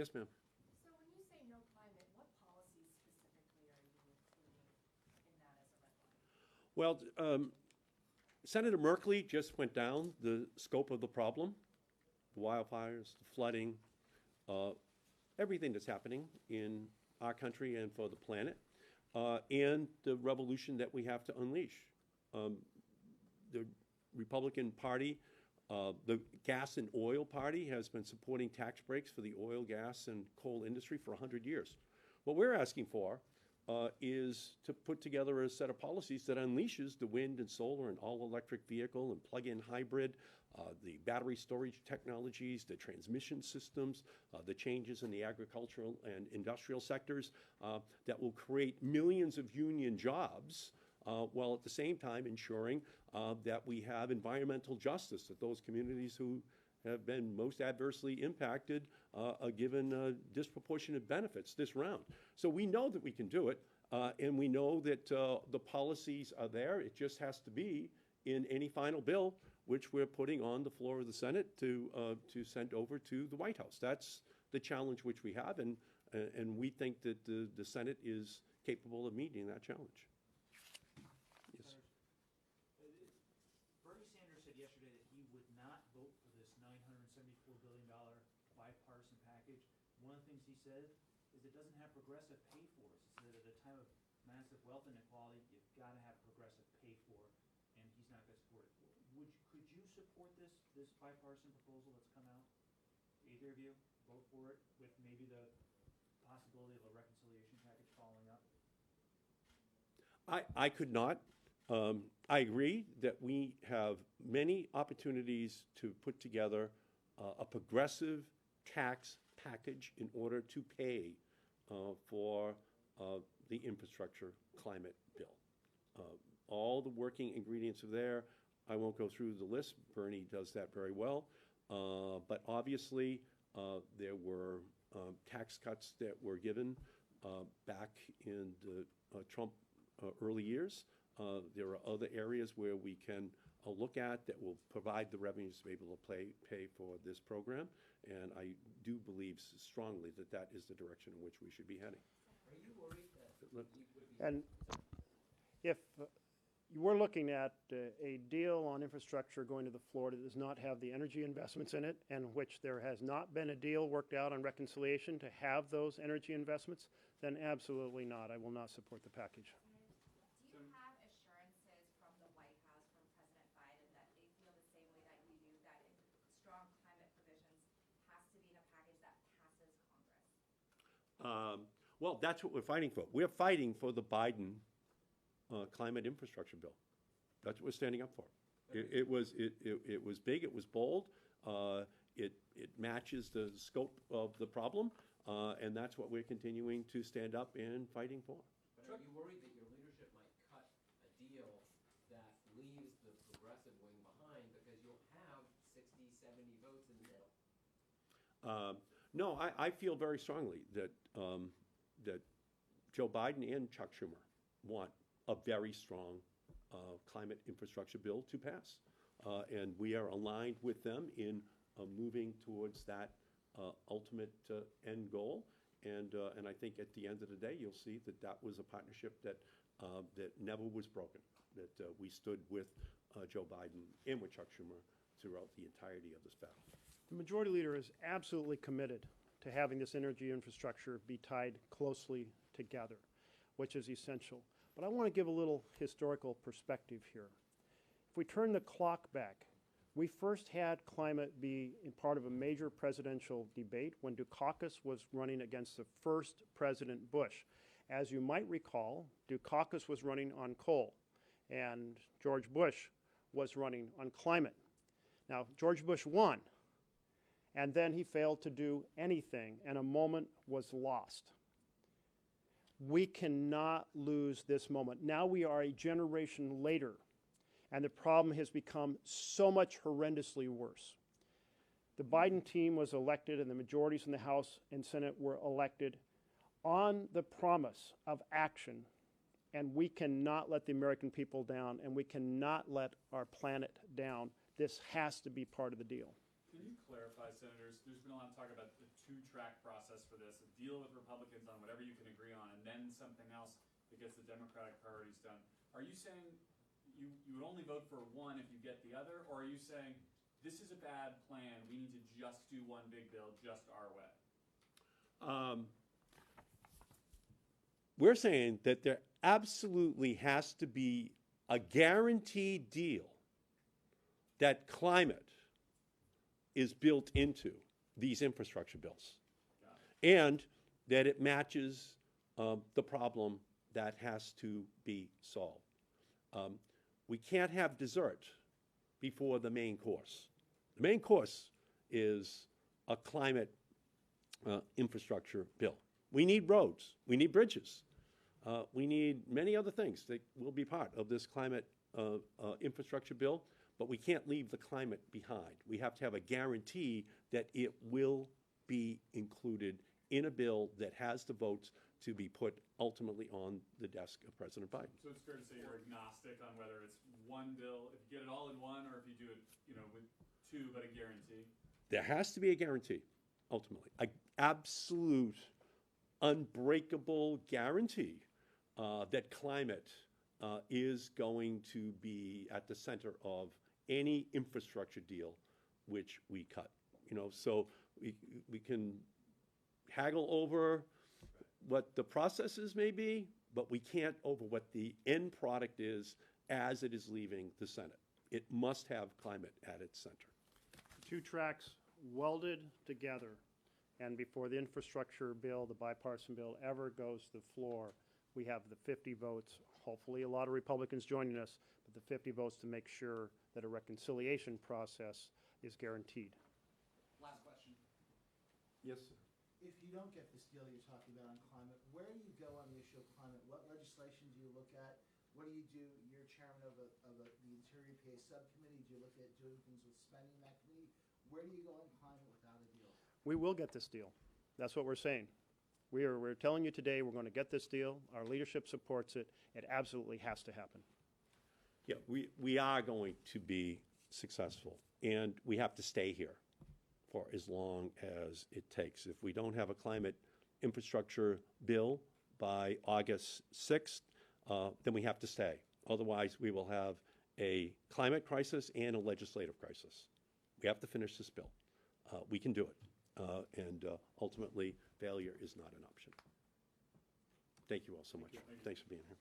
Yes, ma'am. So when you say no climate, what policies specifically are you including in that as a red line? Well, Senator Merkley just went down the scope of the problem, the wildfires, the flooding, everything that's happening in our country and for the planet, and the revolution that we have to unleash. The Republican Party, the gas and oil party has been supporting tax breaks for the oil, gas, and coal industry for 100 years. What we're asking for is to put together a set of policies that unleashes the wind and solar and all-electric vehicle and plug-in hybrid, the battery storage technologies, the transmission systems, the changes in the agricultural and industrial sectors that will create millions of union jobs while at the same time ensuring that we have environmental justice, that those communities who have been most adversely impacted are given disproportionate benefits this round. So we know that we can do it, and we know that the policies are there. It just has to be in any final bill, which we're putting on the floor of the Senate to send over to the White House. That's the challenge which we have, and we think that the Senate is capable of meeting that challenge. Yes. Bernie Sanders said yesterday that he would not vote for this $974 billion bipartisan package. One of the things he said is it doesn't have progressive pay for us. He said at a time of massive wealth inequality, you've got to have progressive pay for, and he's not going to support it. Could you support this bipartisan proposal that's come out? Either of you vote for it with maybe the possibility of a reconciliation package following up? I could not. I agree that we have many opportunities to put together a progressive tax package in order to pay for the infrastructure climate bill. All the working ingredients are there. I won't go through the list. Bernie does that very well. But obviously, there were tax cuts that were given back in the Trump early years. There are other areas where we can look at that will provide the revenues to be able to pay for this program. And I do believe strongly that that is the direction in which we should be heading. Are you worried that you would be... And if you were looking at a deal on infrastructure going to the floor that does not have the energy investments in it, and which there has not been a deal worked out on reconciliation to have those energy investments, then absolutely not. I will not support the package. Do you have assurances from the White House, from President Biden, that they feel the same way that you do, that strong climate provisions has to be in a package that passes Congress? Well, that's what we're fighting for. We're fighting for the Biden climate infrastructure bill. That's what we're standing up for. It was big. It was bold. It matches the scope of the problem, and that's what we're continuing to stand up and fighting for. But are you worried that your leadership might cut a deal that leaves the progressive wing behind because you'll have 60, 70 votes in the middle? No, I feel very strongly that that Joe Biden and Chuck Schumer want a very strong climate infrastructure bill to pass. And we are aligned with them in moving towards that ultimate end goal. And I think at the end of the day, you'll see that that was a partnership that never was broken, that we stood with Joe Biden and with Chuck Schumer throughout the entirety of this battle. The Majority Leader is absolutely committed to having this energy infrastructure be tied closely together, which is essential. But I want to give a little historical perspective here. If we turn the clock back, we first had climate be part of a major presidential debate when Dukakis was running against the first President Bush. As you might recall, Dukakis was running on coal, and George Bush was running on climate. Now, George Bush won, and then he failed to do anything, and a moment was lost. We cannot lose this moment. Now we are a generation later, and the problem has become so much horrendously worse. The Biden team was elected, and the majorities in the House and Senate were elected on the promise of action, and we cannot let the American people down, and we cannot let our planet down. This has to be part of the deal. Can you clarify, Senators? There's been a lot of talk about the $2 two-track process for this, deal with Republicans on whatever you can agree on, and then something else that gets the Democratic priorities done. Are you saying you would only vote for one if you get the other, or are you saying this is a bad plan, we need to just do one big bill just our way? We're saying that there absolutely has to be a guaranteed deal that climate is built into these infrastructure bills, and that it matches the problem that has to be solved. We can't have dessert before the main course. The main course is a climate infrastructure bill. We need roads. We need bridges. We need many other things that will be part of this climate infrastructure bill, but we can't leave the climate behind. We have to have a guarantee that it will be included in a bill that has the votes to be put ultimately on the desk of President Biden. So it's fair to say you're agnostic on whether it's one bill, if you get it all in one, or if you do it, with two, but a guarantee? There has to be a guarantee, ultimately, an absolute, unbreakable guarantee that climate is going to be at the center of any infrastructure deal which we cut. So we can haggle over what the processes may be, but we can't over what the end product is as it is leaving the Senate. It must have climate at its center. Two tracks welded together, and before the infrastructure bill, the bipartisan bill, ever goes to the floor, we have the 50 votes, hopefully a lot of Republicans joining us, but the 50 votes to make sure that a reconciliation process is guaranteed. Last question. Yes, sir. If you don't get this deal you're talking about on climate, where do you go on the issue of climate? What legislation do you look at? What do you do? You're chairman of the Interior PA subcommittee. Do you look at doing things with spending that committee? Where do you go on climate without a deal? We will get this deal. That's what we're saying. We're telling you today we're going to get this deal. Our leadership supports it. It absolutely has to happen. Yeah, we are going to be successful, and we have to stay here for as long as it takes. If we don't have a climate infrastructure bill by August 6th, then we have to stay. Otherwise, we will have a climate crisis and a legislative crisis. We have to finish this bill. We can do it. And ultimately, failure is not an option. Thank you all so much. Thanks for being here.